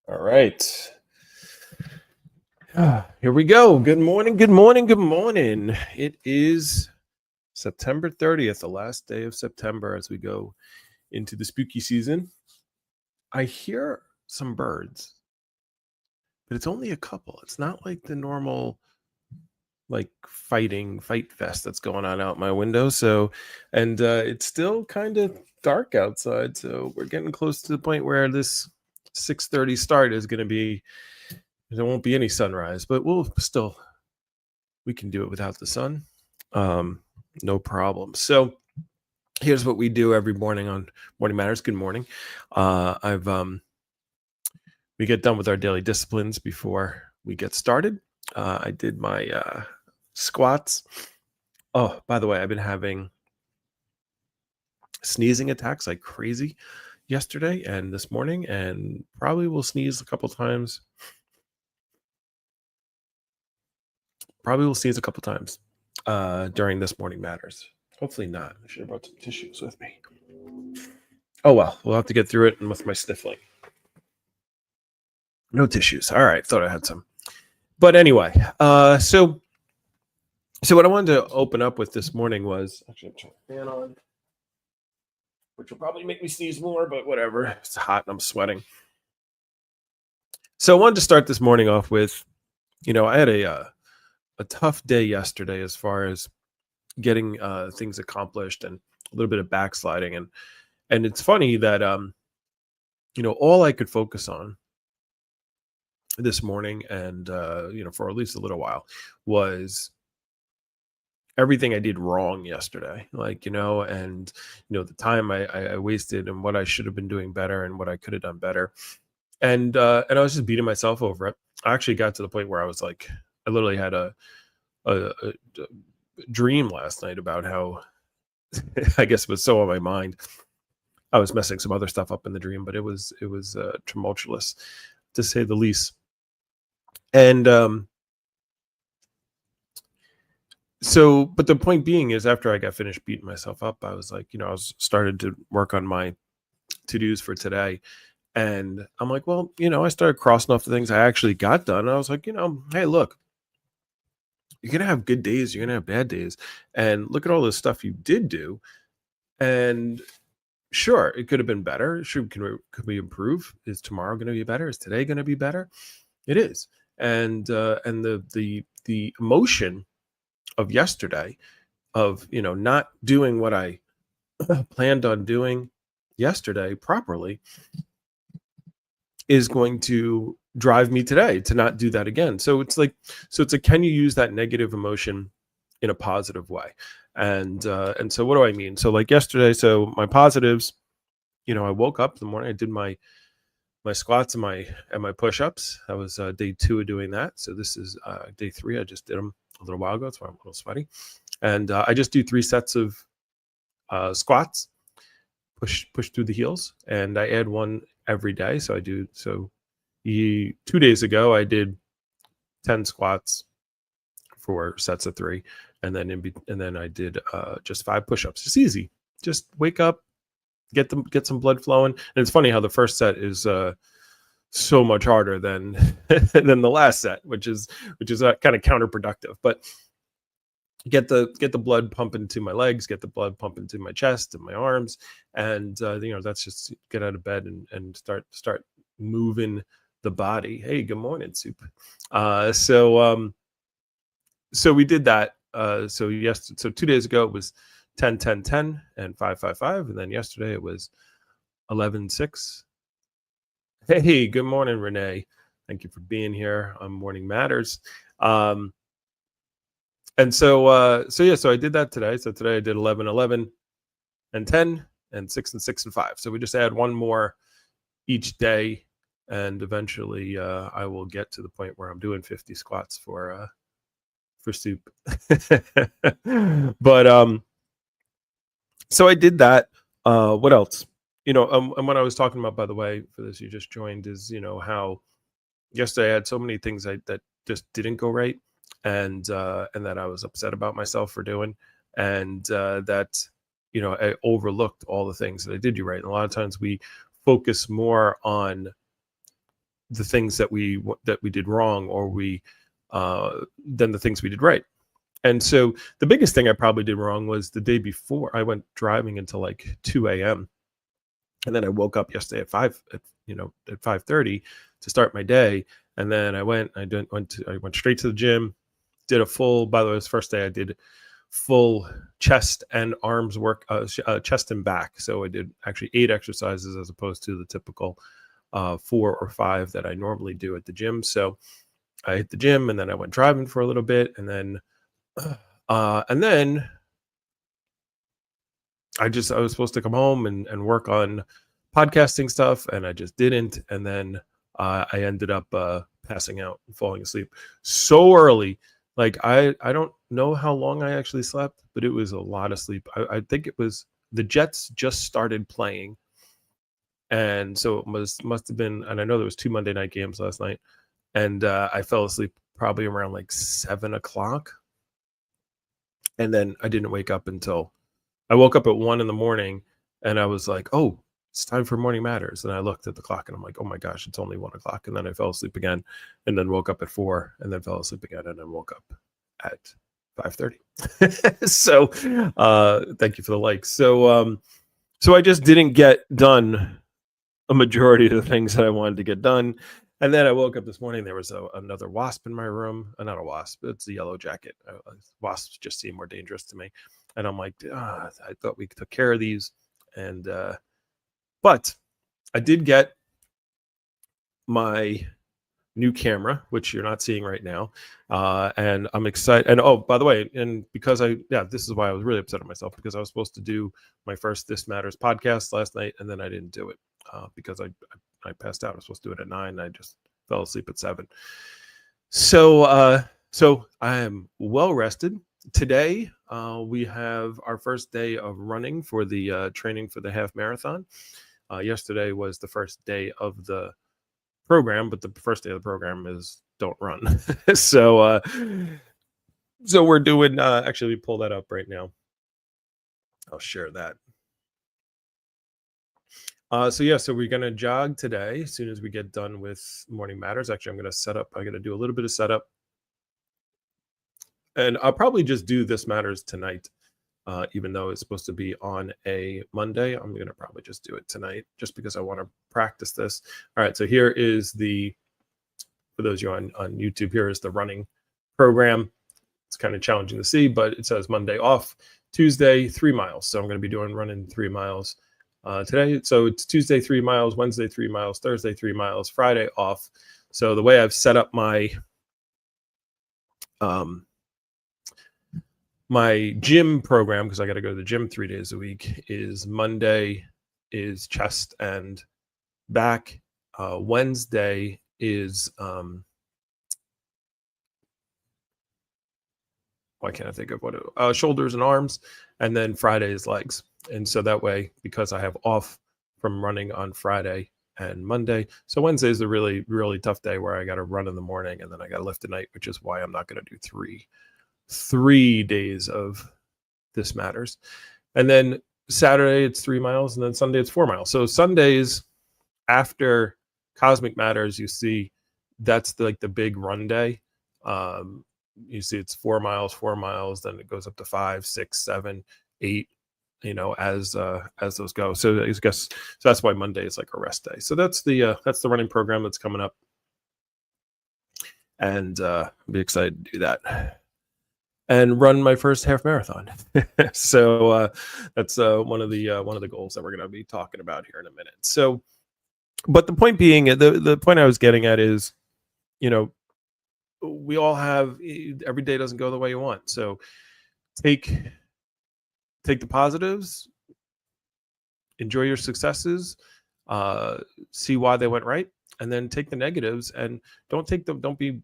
All right. Here we go. Good morning. Good morning. Good morning. It is September 30th, the last day of September as we go into the spooky season. I hear some birds, but it's only a couple. It's not like the normal fight fest that's going on out my window. And it's still kind of dark outside. So we're getting close to the point where this 6:30 start is going to be, there won't be any sunrise, but we can do it without the sun. No problem. So here's what we do every morning on Morning Matters. Good morning. I've We get done with our daily disciplines before we get started. I did my squats. Oh, by the way, I've been having sneezing attacks like crazy yesterday and this morning, and probably will sneeze a couple times. During this Morning Matters. Hopefully not. I should have brought some tissues with me. Oh well, we'll have to get through it and with my sniffling. No tissues. All right, thought I had some. But anyway, so what I wanted to open up with this morning was actually I'm turning the fan on, which will probably make me sneeze more, but whatever. It's hot and I'm sweating. So I wanted to start this morning off with, I had a tough day yesterday as far as getting things accomplished and a little bit of backsliding, and it's funny that all I could focus on this morning and for at least a little while was everything I did wrong yesterday, the time I wasted and what I should have been doing better and what I could have done better, and I was just beating myself over it. I actually got to the point where I was like, I literally had a dream last night about how I guess it was so on my mind. I was messing some other stuff up in the dream, but it was tumultuous, to say the least. And but the point being is, after I got finished beating myself up, I was like, I was started to work on my to-dos for today. And I'm like, well, I started crossing off the things I actually got done. And I was like, hey, look, you're going to have good days. You're going to have bad days. And look at all the stuff you did do. And sure, it could have been better. Sure, could we improve? Is tomorrow going to be better? Is today going to be better? It is. And the emotion of yesterday, of not doing what I planned on doing yesterday properly, is going to drive me today to not do that again. So it's a, can you use that negative emotion in a positive way? And so what do I mean? So like yesterday, so my positives, I woke up in the morning, I did my squats and my push-ups. That was day 2 of doing that. So this is day 3. I just did them a little while ago. That's why I'm a little sweaty. And I just do 3 sets of squats, push through the heels, and I add one every day. So 2 days ago I did 10 squats for sets of 3, and then I did just 5 push-ups. It's easy. Just wake up, get some blood flowing. And it's funny how the first set is so much harder than than the last set, which is kind of counterproductive. But get the blood pumping to my legs, get the blood pumping to my chest and my arms, and that's just get out of bed and start moving the body. Hey, good morning, Soup. So we did that. So 2 days ago it was 10 10 10 and 5 5 5, and then yesterday it was 11 6. Hey, good morning, Renee. Thank you for being here on Morning Matters. And so I did that today. So today I did 11 11 and 10 and 6 and 6 and 5. So we just add one more each day, and eventually I will get to the point where I'm doing 50 squats for Soup. But so I did that. What else? And what I was talking about, by the way, for this you just joined, is how yesterday I had so many things that just didn't go right, and that I was upset about myself for doing, and that I overlooked all the things that I did do right. And a lot of times we focus more on the things that we did wrong, or than the things we did right. And so the biggest thing I probably did wrong was the day before I went driving until like 2 a.m. And then I woke up yesterday at 5:30 to start my day. And then I went straight to the gym, did a full, by the way, it was the first day I did full chest and arms work, chest and back. So I did actually 8 exercises as opposed to the typical 4 or 5 that I normally do at the gym. So I hit the gym, and then I went driving for a little bit, and then I was supposed to come home and work on podcasting stuff, and I just didn't. And then I ended up passing out and falling asleep so early. Like I don't know how long I actually slept, but it was a lot of sleep. I think it was the Jets just started playing, and so it must have been. And I know there was 2 Monday night games last night, and I fell asleep probably around like 7 o'clock, and then I didn't wake up until I woke up at 1 a.m, and I was like, "Oh, it's time for Morning Matters." And I looked at the clock, and I'm like, "Oh my gosh, it's only 1 o'clock." And then I fell asleep again, and then woke up at 4, and then fell asleep again, and then woke up at 5:30. So, thank you for the likes. So I just didn't get done a majority of the things that I wanted to get done. And then I woke up this morning. There was another wasp in my room. Not a wasp. It's a yellow jacket. Wasps just seem more dangerous to me. And I'm like, I thought we took care of these. And but I did get my new camera, which you're not seeing right now, and I'm excited. And oh, by the way, and because this is why I was really upset at myself, because I was supposed to do my first This Matters podcast last night, and then I didn't do it because I passed out. I was supposed to do it at 9, and I just fell asleep at 7. So I am well rested. Today we have our first day of running for the training for the half marathon. Yesterday was the first day of the program, but the first day of the program is don't run. So we're doing actually, we pull that up right now. I'll share that. So we're gonna jog today as soon as we get done with Morning Matters. Actually, I'm gonna do a little bit of setup, and I'll probably just do This Matters tonight. Even though it's supposed to be on a Monday, I'm going to probably just do it tonight just because I want to practice this. All right, so here is for those of you on YouTube, here is the running program. It's kind of challenging to see, but it says Monday off, Tuesday 3 miles. So I'm going to be running 3 miles today. So it's Tuesday 3 miles, Wednesday 3 miles, Thursday 3 miles, Friday off. So the way I've set up my gym program, because I got to go to the gym 3 days a week, is Monday is chest and back. Wednesday is why can't I think of what shoulders and arms, and then Friday is legs. And so that way, because I have off from running on Friday and Monday, so Wednesday is a really, really tough day where I got to run in the morning and then I got to lift at night, which is why I'm not going to do 3 days of This Matters. And then Saturday it's 3 miles, and then Sunday it's 4 miles. So Sundays after Cosmic Matters, you see that's the big run day. You see it's 4 miles, then it goes up to 5, 6, 7, 8, as those go. So I guess that's why Monday is like a rest day. So that's the running program that's coming up, and I'll be excited to do that and run my first half marathon. So that's one of the goals that we're going to be talking about here in a minute. So, but the point being, the point I was getting at is, we all have, every day doesn't go the way you want. So take the positives, enjoy your successes, see why they went right, and then take the negatives and don't be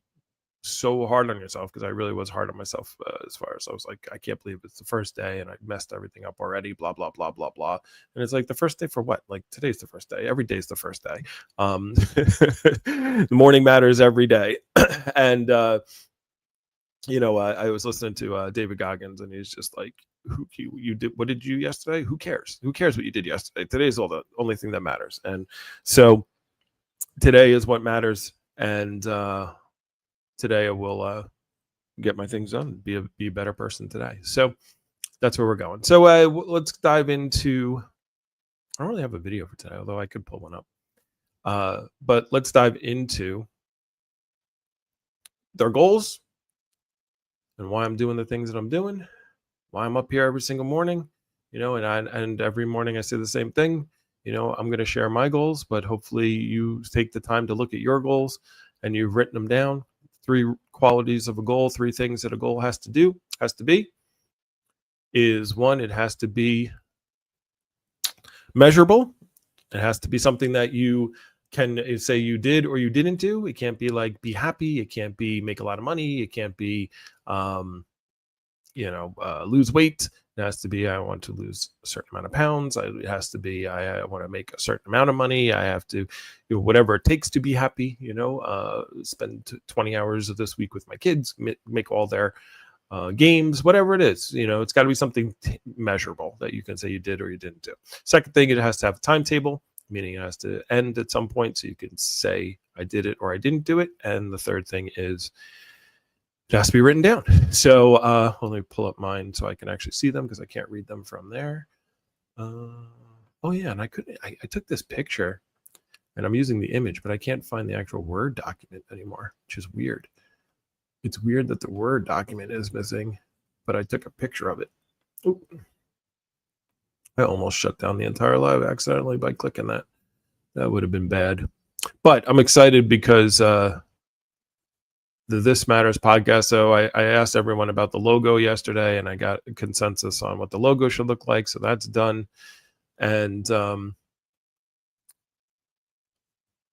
so hard on yourself, because I really was hard on myself as far as I was like, I can't believe it's the first day and I messed everything up already, blah blah blah blah blah. And it's like, the first day for what? Like, today's the first day. Every day's the first day. The morning matters every day. And I was listening to David Goggins, and he's just like, you did, what did you yesterday? Who cares what you did yesterday? Today's the only thing that matters. And so today is what matters, and today I will get my things done, be a better person today. So that's where we're going. So let's dive into. I don't really have a video for today, although I could pull one up. But let's dive into their goals and why I'm doing the things that I'm doing, why I'm up here every single morning, and every morning I say the same thing. I'm going to share my goals, but hopefully you take the time to look at your goals and you've written them down. 3 qualities of a goal, 3 things that a goal has to be is 1, it has to be measurable. It has to be something that you can say you did or you didn't do. It can't be like be happy. It can't be make a lot of money. It can't be, lose weight. It has to be I want to lose a certain amount of pounds. It has to be I want to make a certain amount of money. I have to, whatever it takes to be happy. Spend 20 hours of this week with my kids. Make all their games, whatever it is. It's got to be something measurable that you can say you did or you didn't do. Second thing, it has to have a timetable, meaning it has to end at some point so you can say I did it or I didn't do it. And the third thing is it has to be written down. So let me pull up mine so I can actually see them because I can't read them from there. Oh yeah, and I took this picture and I'm using the image, but I can't find the actual Word document anymore, which is weird. It's weird that the Word document is missing, but I took a picture of it. Oop. I almost shut down the entire live accidentally by clicking that. That would have been bad. But I'm excited because the This Matters podcast. So I asked everyone about the logo yesterday, and I got a consensus on what the logo should look like. So that's done. And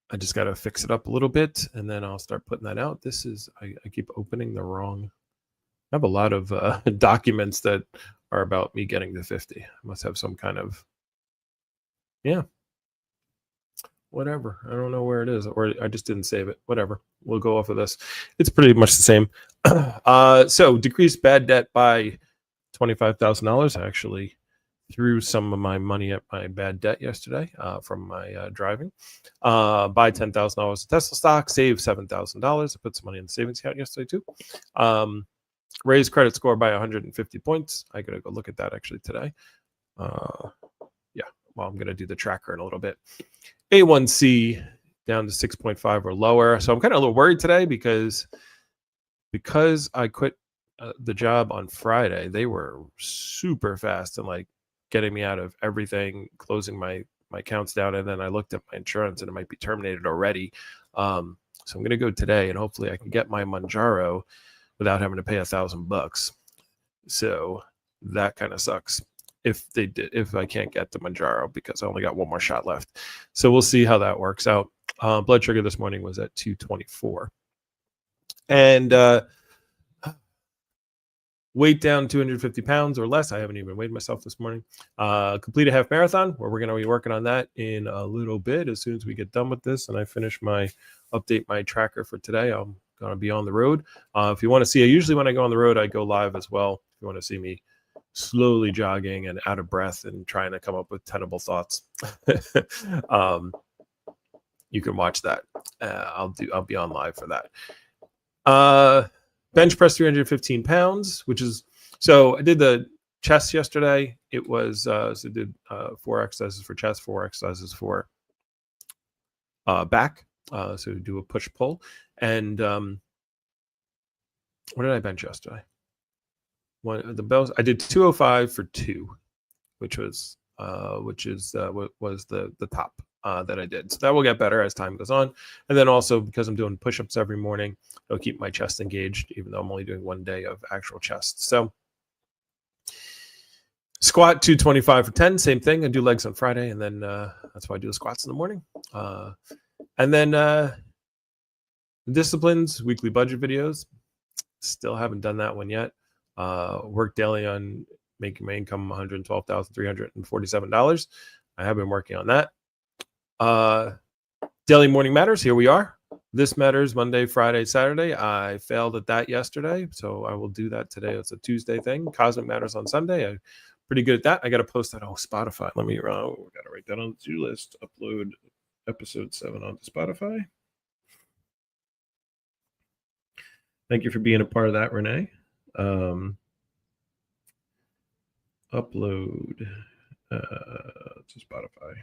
I just got to fix it up a little bit, and then I'll start putting that out. This is, I keep opening the wrong. I have a lot of documents that are about me getting to 50. I must have some kind of, whatever. I don't know where it is, or I just didn't save it. Whatever. We'll go off of this. It's pretty much the same. So decreased bad debt by $25,000. I actually threw some of my money at my bad debt yesterday from my driving. Buy $10,000 of Tesla stock, save $7,000. I put some money in the savings account yesterday too. Raise credit score by 150 points. I gotta go look at that actually today. Well, I'm gonna do the tracker in a little bit. A1C down to 6.5 or lower. So I'm kind of a little worried today because I quit the job on Friday. They were super fast and like getting me out of everything, closing my accounts down, and then I looked at my insurance and it might be terminated already. So I'm going to go today and hopefully I can get my Manjaro without having to pay $1,000. So that kind of sucks if I can't get the Manjaro because I only got one more shot left. So we'll see how that works out. Blood sugar this morning was at 224. And weight down 250 pounds or less. I haven't even weighed myself this morning. Complete a half marathon, where we're going to be working on that in a little bit. As soon as we get done with this and I finish update my tracker for today, I'm going to be on the road. If you want to see, usually when I go on the road, I go live as well. If you want to see me slowly jogging and out of breath and trying to come up with tenable thoughts, you can watch that. I'll be on live for that. Bench press 315 pounds, which is, so I did the chest yesterday. It was, so I did 4 exercises for chest, 4 exercises for back. So do a push pull. And what did I bench yesterday? The bells, I did 205 for 2, which is what was the top that I did. So that will get better as time goes on. And then also because I'm doing push-ups every morning, it'll keep my chest engaged, even though I'm only doing 1 day of actual chest. So squat 225 for 10, same thing. I do legs on Friday, and then that's why I do the squats in the morning. And then disciplines, weekly budget videos. Still haven't done that one yet. Work daily on making my income $112,347. I have been working on that. Daily morning matters. Here we are. This matters Monday, Friday, Saturday. I failed at that yesterday, so I will do that today. It's a Tuesday thing. Cosmic matters on Sunday. I'm pretty good at that. I got to post that. Oh, Spotify. Let me. Got to write that on the to-do list. Upload episode 7 on Spotify. Thank you for being a part of that, Renee. Upload to Spotify.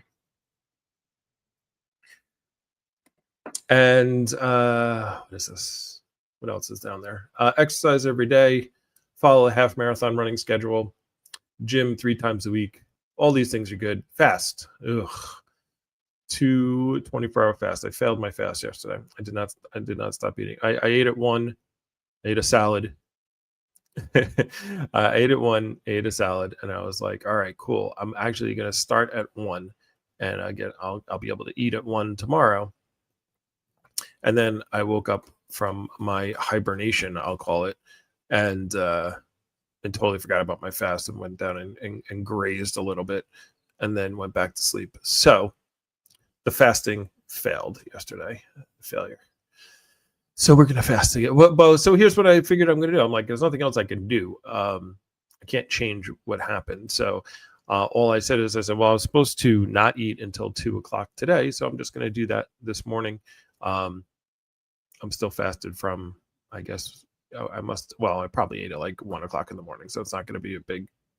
And what is this? What else is down there? Exercise every day, follow a half marathon running schedule, gym 3 times a week. All these things are good. Fast. Ugh. 2 24-hour fast. I failed my fast yesterday. I did not stop eating. I ate at 1, I ate a salad. I ate at 1, ate a salad, and I was like, all right, cool. I'm actually gonna start at 1, and I'll be able to eat at 1 tomorrow. And then I woke up from my hibernation, I'll call it, and totally forgot about my fast and went down and grazed a little bit and then went back to sleep. So the fasting failed yesterday. Failure. So we're going to fast again. Well, so here's what I figured I'm going to do. I'm like, there's nothing else I can do. I can't change what happened. So all I said, well, I was supposed to not eat until 2 o'clock today. So I'm just going to do that this morning. I'm still fasted from, I guess, I probably ate at like 1 o'clock in the morning. So it's not going to be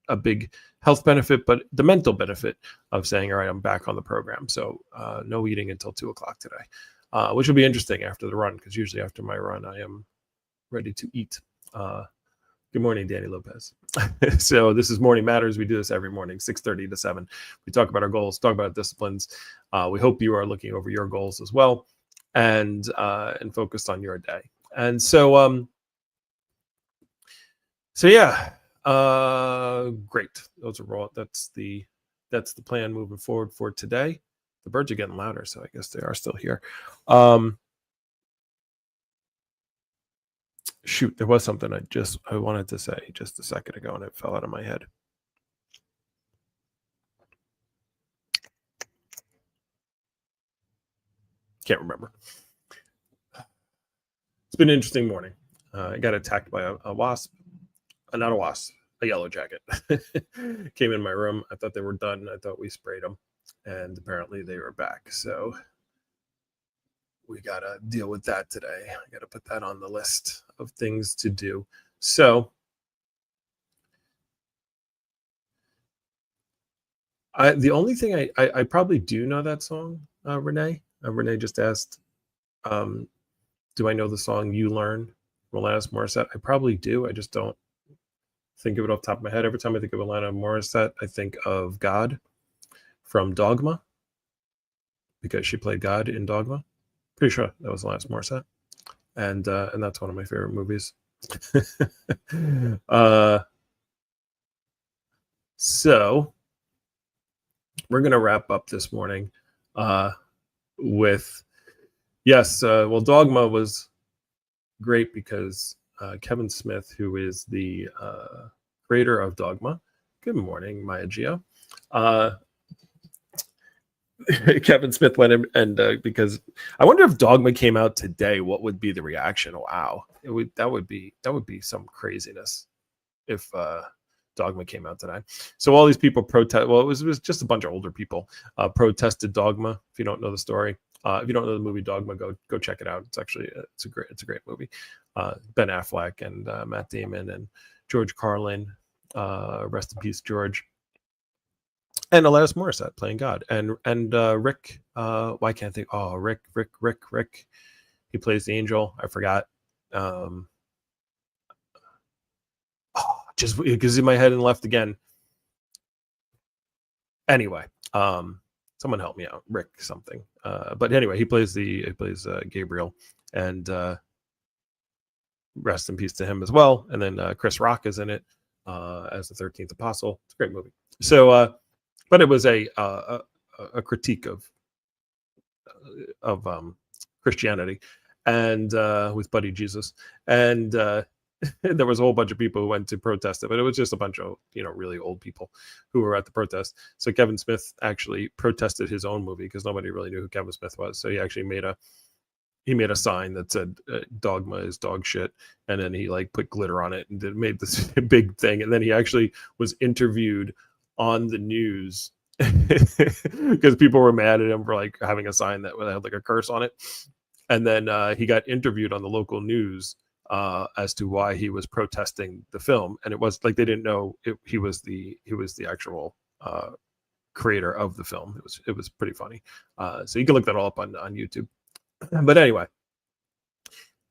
a big health benefit, but the mental benefit of saying, all right, I'm back on the program. So no eating until 2 o'clock today, which will be interesting after the run, because usually after my run, I am ready to eat. Good morning, Danny Lopez. So this is Morning Matters. We do this every morning, 6:30 to 7. We talk about our goals, talk about disciplines. We hope you are looking over your goals as well, and focused on your day. And so yeah, great. Those are all. That's the plan moving forward for today. The birds are getting louder, so I guess they are still here. Shoot, there was something I wanted to say just a second ago, and it fell out of my head. Can't remember. It's been an interesting morning. I got attacked by a wasp. Not a wasp, a yellow jacket. Came in my room. I thought they were done. I thought we sprayed them, and apparently they were back. So we got to deal with that today. I got to put that on the list of things to do. So the only thing I probably do know that song, Renee. Renee just asked, do I know the song You Learn, Alanis Morissette? I probably do. I just don't think of it off the top of my head. Every time I think of Alanis Morissette, I think of God from Dogma, because she played God in Dogma. Pretty sure that was Alanis Morissette, and that's one of my favorite movies. So we're gonna wrap up this morning with well, Dogma was great because Kevin Smith, who is the creator of Dogma. Good morning, Maya Gio. Kevin Smith went in, and because I wonder if Dogma came out today, what would be the reaction? Wow, that would be some craziness if Dogma came out today. So all these people protest. Well, it was just a bunch of older people protested Dogma. If you don't know the story, if you don't know the movie Dogma, go check it out. It's actually it's a great movie. Ben Affleck and Matt Damon and George Carlin, rest in peace, George. And Alanis Morissette playing God, and Rick. Why can't I think? Oh, Rick. He plays the angel. I forgot. Just because in my head and left again. Anyway, someone help me out. Rick something. But anyway, he plays Gabriel, and rest in peace to him as well. And then Chris Rock is in it as the 13th Apostle. It's a great movie. So. But it was a critique of Christianity, and with Buddy Jesus, and there was a whole bunch of people who went to protest it, but it was just a bunch of really old people who were at the protest. So Kevin Smith actually protested his own movie because nobody really knew who Kevin Smith was. So he actually made a sign that said Dogma is dog shit, and then he put glitter on it and made this big thing. And then he actually was interviewed on the news because people were mad at him for like having a sign that had like a curse on it. And then he got interviewed on the local news as to why he was protesting the film, and it was like they didn't know he was the actual creator of the film. It was pretty funny. So you can look that all up on YouTube. But anyway,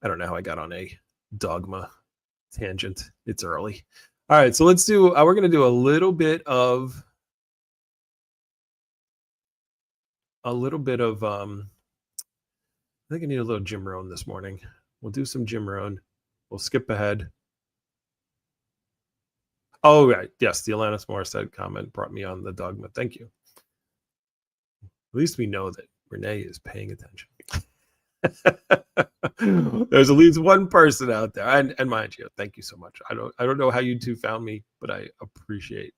I don't know how I got on a dogma tangent. It's early. All right, so let's do. We're going to do a little bit of. I think I need a little Jim Rohn this morning. We'll do some Jim Rohn. We'll skip ahead. Oh, right. Yes, the Alanis Morissette comment brought me on the dogma. Thank you. At least we know that Renee is paying attention. There's at least one person out there, and mind you, thank you so much. I don't know how you two found me, but I appreciate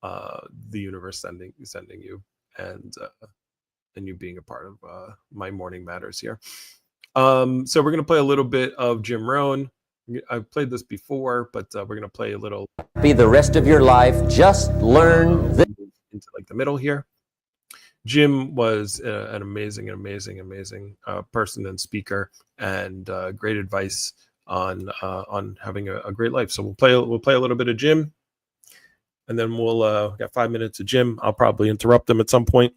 the universe sending you and you being a part of my morning matters here. So we're gonna play a little bit of Jim Rohn. I've played this before, but we're gonna play a little. Be the rest of your life. Just learn this. Into like the middle here. Jim was an amazing person and speaker, and great advice on having a great life. So we'll play a little bit of Jim, and then we'll got 5 minutes of Jim. I'll probably interrupt him at some point,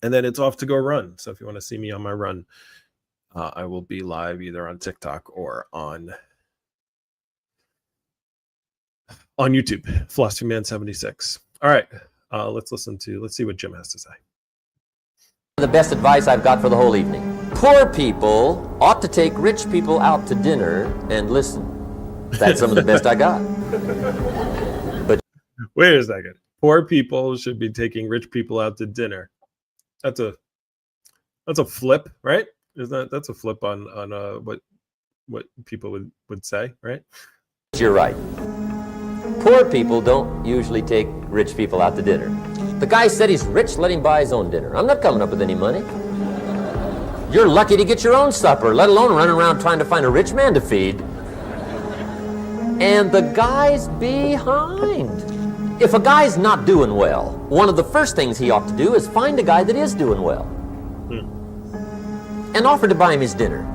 and then it's off to go run. So if you want to see me on my run, I will be live either on TikTok or on YouTube. Philosophy Man 76. All right. Let's see what Jim has to say. The best advice I've got for the whole evening. Poor people ought to take rich people out to dinner and listen. That's some of the best I got. But wait a second. Poor people should be taking rich people out to dinner. That's a flip, right? That's a flip on what people would say, right? You're right. Poor people don't usually take rich people out to dinner. The guy said he's rich, let him buy his own dinner. I'm not coming up with any money. You're lucky to get your own supper, let alone running around trying to find a rich man to feed. And the guy's behind. If a guy's not doing well, one of the first things he ought to do is find a guy that is doing well. And offer to buy him his dinner.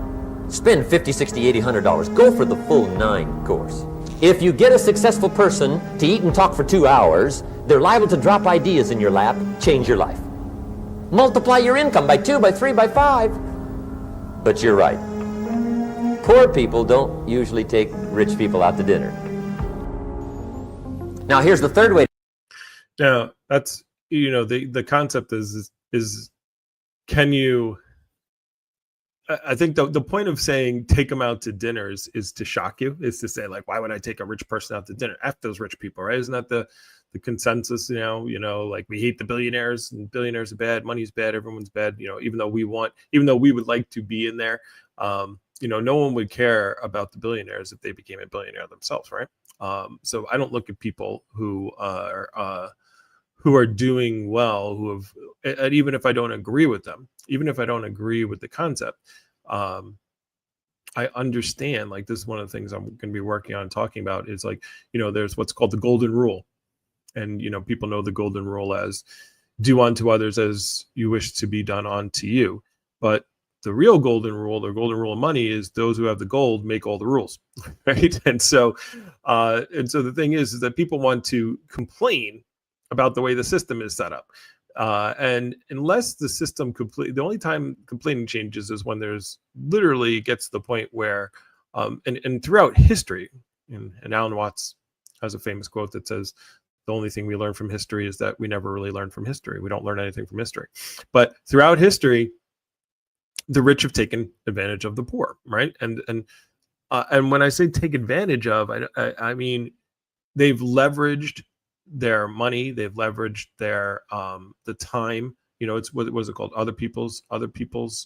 Spend $50, $60, $80, $100. Go for the full 9 course. If you get a successful person to eat and talk for 2 hours, they're liable to drop ideas in your lap, change your life. Multiply your income by 2, by 3, by 5. But you're right. Poor people don't usually take rich people out to dinner. Now here's the third way. Now that's, the concept is can you, I think the point of saying take them out to dinners is to shock you, is to say like, why would I take a rich person out to dinner? F those rich people, right? Isn't that the consensus? Like we hate the billionaires, and billionaires are bad, money's bad, everyone's bad. Even though we would like to be in there, no one would care about the billionaires if they became a billionaire themselves, right? So I don't look at people who are doing well, who have, and even if I don't agree with them, even if I don't agree with the concept, I understand, like, this is one of the things I'm going to be working on talking about is like, there's what's called the golden rule. And, people know the golden rule as do unto others as you wish to be done unto you. But the real golden rule, the golden rule of money, is those who have the gold make all the rules, right? And so the thing is that people want to complain about the way the system is set up. And unless the system the only time complaining changes is when there's literally gets to the point where, and throughout history, and Alan Watts has a famous quote that says, the only thing we learn from history is that we never really learn from history. We don't learn anything from history. But throughout history, the rich have taken advantage of the poor, right? And when I say take advantage of, I mean they've leveraged their money, they've leveraged their the time. It's what was it called? Other people's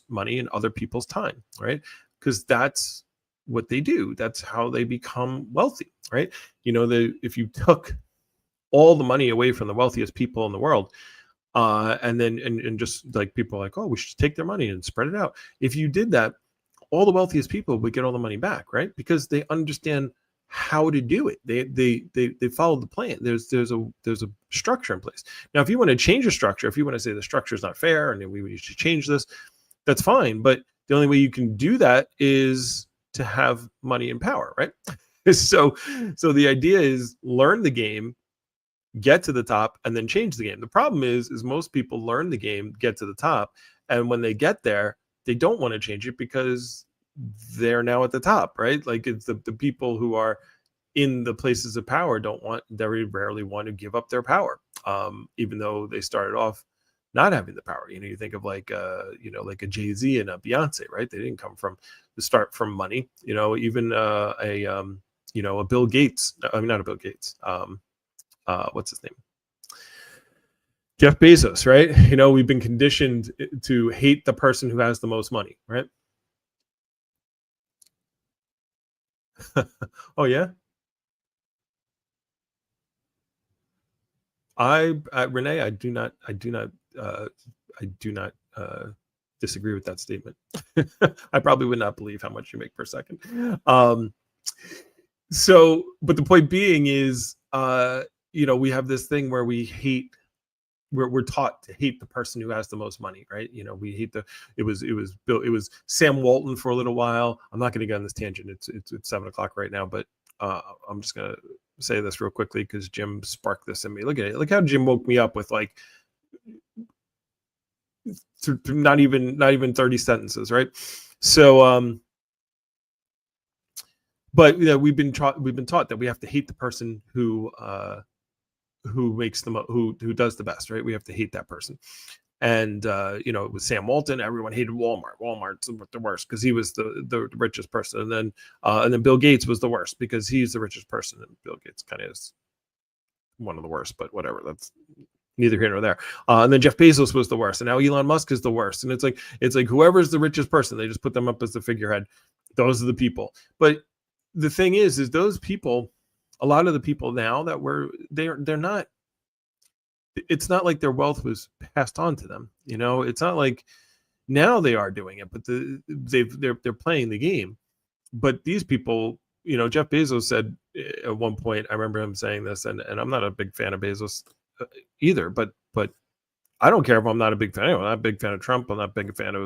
money and other people's time, right? Because that's what they do. That's how they become wealthy, right? If you took all the money away from the wealthiest people in the world, and then just like people are like, oh, we should take their money and spread it out. If you did that, all the wealthiest people would get all the money back, right? Because they understand how to do it. They follow the plan. There's a structure in place. Now, if you want to change a structure, if you want to say the structure is not fair and we should change this, that's fine. But the only way you can do that is to have money and power, right? So the idea is learn the game, get to the top, and then change the game. The problem is most people learn the game, get to the top, and when they get there, they don't want to change it because they're now at the top, right? Like it's the people who are in the places of power very rarely want to give up their power, even though they started off not having the power. You think of like like a Jay-Z and a Beyonce, right? They didn't come from the start from money. Even a Bill Gates. I mean, not a Bill Gates. What's his name? Jeff Bezos, right? We've been conditioned to hate the person who has the most money, right? Oh yeah. Renee, I do not disagree with that statement. I probably would not believe how much you make per second. But the point being is, we have this thing where we're taught to hate the person who has the most money, right? We hate it was Sam Walton for a little while. I'm not going to get on this tangent. It's 7:00 right now, but I'm just going to say this real quickly because Jim sparked this in me. Look at it. Look how Jim woke me up with like not even 30 sentences, right? So but we've been taught that we have to hate the person who makes who does the best, right? We have to hate that person. And it was Sam Walton. Everyone hated Walmart. Walmart's the worst because he was the richest person. And then Bill Gates was the worst because he's the richest person. And Bill Gates kind of is one of the worst, but whatever. That's neither here nor there. And then Jeff Bezos was the worst, and now Elon Musk is the worst. And it's like whoever's the richest person, they just put them up as the figurehead. Those are the people. But the thing is those people, a lot of the people now that they're not. It's not like their wealth was passed on to them. It's not like now they are doing it, but they're playing the game. But these people, Jeff Bezos said at one point, I remember him saying this, and I'm not a big fan of Bezos either, but I don't care if I'm not a big fan. I'm not a big fan of Trump. I'm not a big fan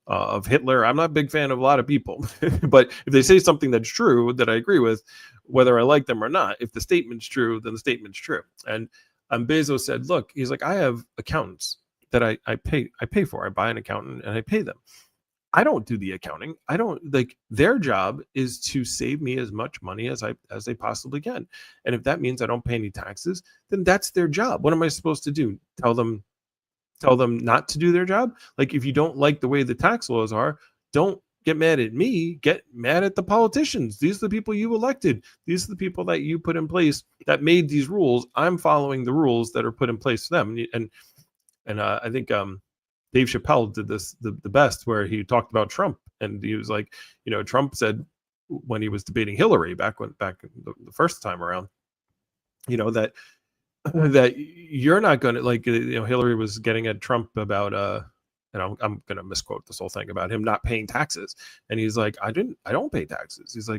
of Hitler. I'm not a big fan of a lot of people. But if they say something that's true that I agree with, whether I like them or not, if the statement's true, then the statement's true. And Bezos said, look, he's like, I have accountants that I pay for. I buy an accountant and I pay them. I don't do the accounting. I don't their job is to save me as much money as they possibly can. And if that means I don't pay any taxes, then that's their job. What am I supposed to do? Tell them not to do their job? Like, if you don't like the way the tax laws are, don't get mad at me, get mad at the politicians. These are the people you elected. These are the people that you put in place that made these rules. I'm following the rules that are put in place for them. And I think Dave Chappelle did this the best, where he talked about Trump, and he was like, Trump said when he was debating Hillary back the first time around, that you're not going to Hillary was getting at Trump about and I'm going to misquote this whole thing about him not paying taxes. And he's like, I don't pay taxes. He's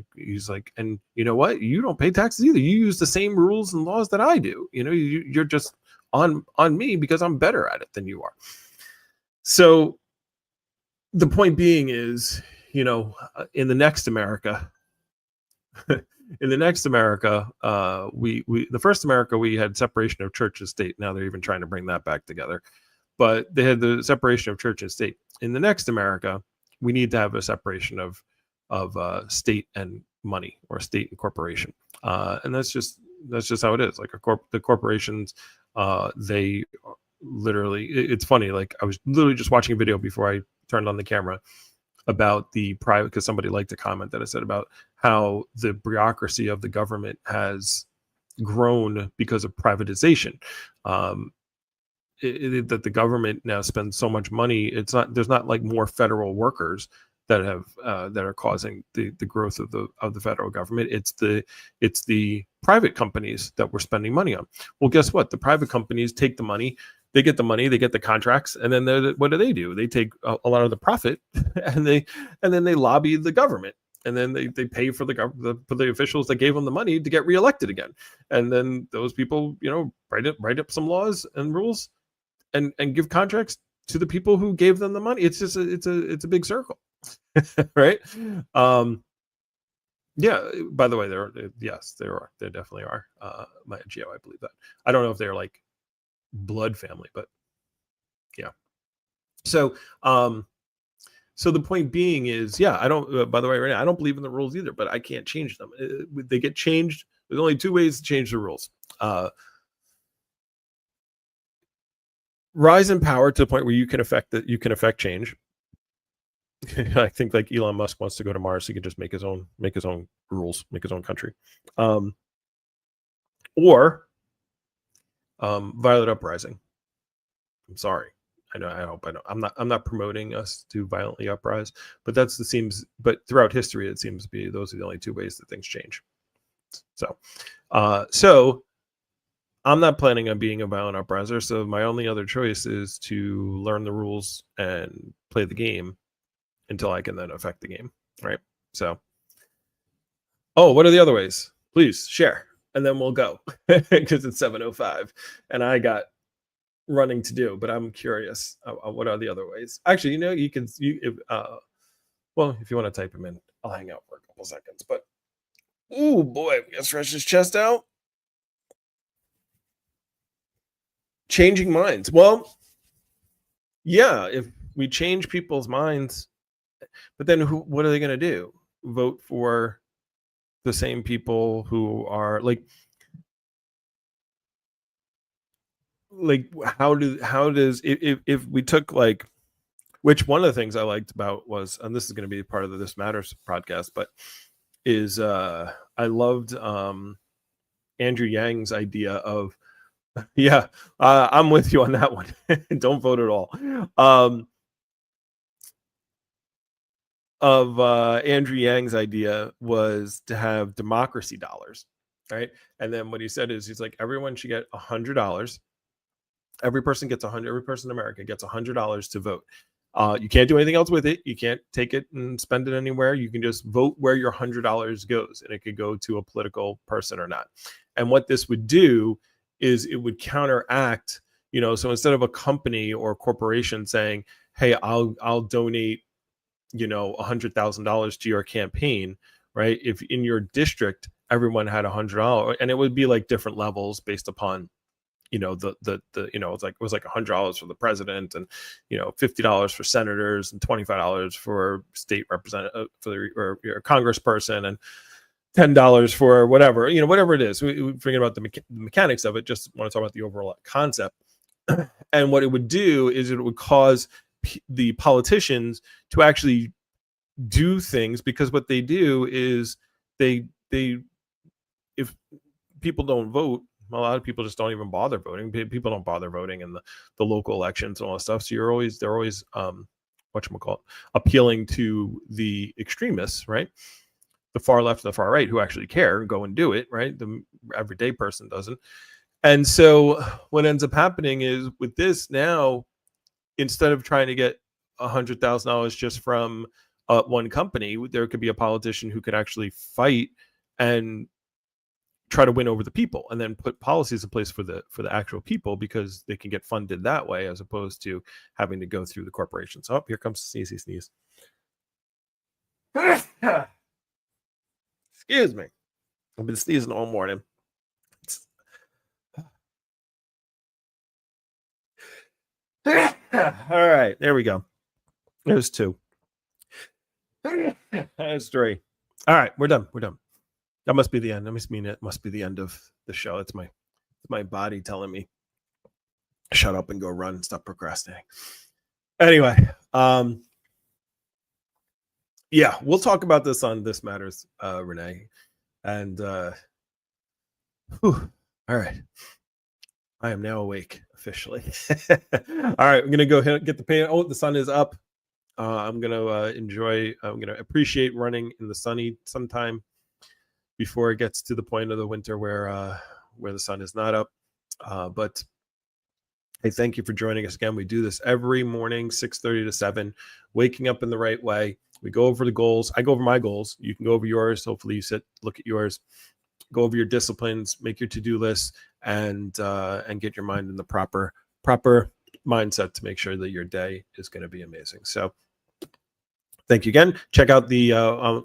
like, and you know what? You don't pay taxes either. You use the same rules and laws that I do. You're just on me because I'm better at it than you are. So the point being is, in the next America, the first America, we had separation of church and state. Now they're even trying to bring that back together. But they had the separation of church and state. In the next America, we need to have a separation of state and money, or state and corporation. And that's just how it is. Like the corporations, they literally, it's funny. Like, I was literally just watching a video before I turned on the camera about the private, because somebody liked a comment that I said about how the bureaucracy of the government has grown because of privatization. That the government now spends so much money. There's not like more federal workers that are causing the growth of the federal government. It's the private companies that we're spending money on. Well, guess what? The private companies take the money. They get the money, they get the contracts, and then what do? They take a lot of the profit, and then they lobby the government. and then they pay for the officials that gave them the money to get reelected again, and then those people, write up some laws and rules, and give contracts to the people who gave them the money. It's just it's a big circle, right? Yeah. By the way, there definitely are. Maya Geo, I believe that. I don't know if they're like blood family, but yeah. So so the point being is, I don't. By the way, right now, I don't believe in the rules either, but I can't change them. They get changed. There's only two ways to change the rules. Rise in power to the point where you can affect change. I think like Elon Musk wants to go to Mars, he could just make his own rules, make his own country, or violent uprising. I'm sorry. I know. I hope I know. I'm not promoting us to violently uprise, but But throughout history, it seems to be those are the only two ways that things change. So I'm not planning on being a violent upriser. So my only other choice is to learn the rules and play the game until I can then affect the game, right? So, what are the other ways? Please share, and then we'll go because it's 7:05, and I got running to do. But I'm curious, what are the other ways? Actually, if you want to type them in, I'll hang out for a couple seconds. But oh boy, we gotta stretch his chest out. Changing minds. Well, yeah, if we change people's minds. But then what are they going to do? Vote for the same people who are like how does if we took which one of the things I liked about was, and this is going to be part of the This Matters podcast, but is I loved Andrew Yang's idea of I'm with you on that one. Don't vote at all. Of Andrew Yang's idea was to have democracy dollars, right? And then what he said is, he's like, everyone should get $100. Every person gets every person in America gets $100 to vote. You can't do anything else with it. You can't take it and spend it anywhere. You can just vote where your $100 goes, and it could go to a political person or not. And what this would do is it would counteract, so instead of a company or a corporation saying, hey, I'll donate $100,000 to your campaign, right? If in your district everyone had $100, and it would be like different levels based upon it was like $100 for the president, and $50 for senators, and $25 for state representative or congressperson, and $10 for whatever it is. We forget about the mechanics of it, just want to talk about the overall concept. And what it would do is it would cause the politicians to actually do things, because what they do is they if people don't vote, a lot of people just don't even bother voting. People don't bother voting in the local elections and all that stuff. So they're always whatchamacallit, appealing to the extremists, right? The far left and the far right, who actually care, go and do it, right? The everyday person doesn't. And so what ends up happening is, with this now, instead of trying to get $100,000 just from one company, there could be a politician who could actually fight and try to win over the people, and then put policies in place for the actual people, because they can get funded that way, as opposed to having to go through the corporations. Oh, here comes the sneeze. Excuse me. I've been sneezing all morning. All right, there we go. There's two. There's three. All right, we're done. That must be the end. That must mean it must be the end of the show. It's my body telling me shut up and go run and stop procrastinating. Anyway, we'll talk about this on This Matters, Renee. And all right. I am now awake officially. All right, I'm gonna go ahead and get the paint. Oh, the sun is up. I'm gonna appreciate running in the sunny sometime before it gets to the point of the winter where the sun is not up. But Hey, thank you for joining us again. We do this every morning, 6:30 to 7, waking up in the right way. We go over the goals. I go over my goals. You can go over yours. Hopefully you look at yours, go over your disciplines, make your to-do list, and get your mind in the proper mindset to make sure that your day is going to be amazing. So thank you again. Check out the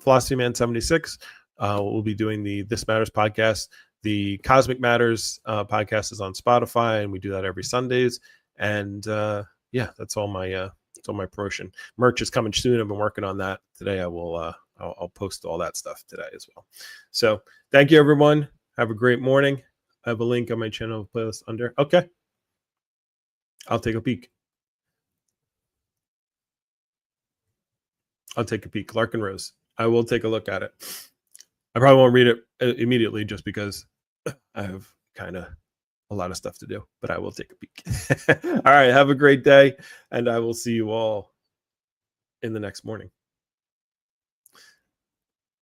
Philosophy Man 76. We'll be doing the This Matters podcast. The Cosmic Matters podcast is on Spotify, and we do that every Sundays. And yeah, that's all my promotion. Merch is coming soon. I've been working on that today. I'll post all that stuff today as well. So thank you, everyone. Have a great morning. I have a link on my channel playlist under. Okay, I'll take a peek. I'll take a peek. Larkin Rose. I will take a look at it. I probably won't read it immediately just because I have kind of a lot of stuff to do, but I will take a peek. All right. Have a great day, and I will see you all in the next morning.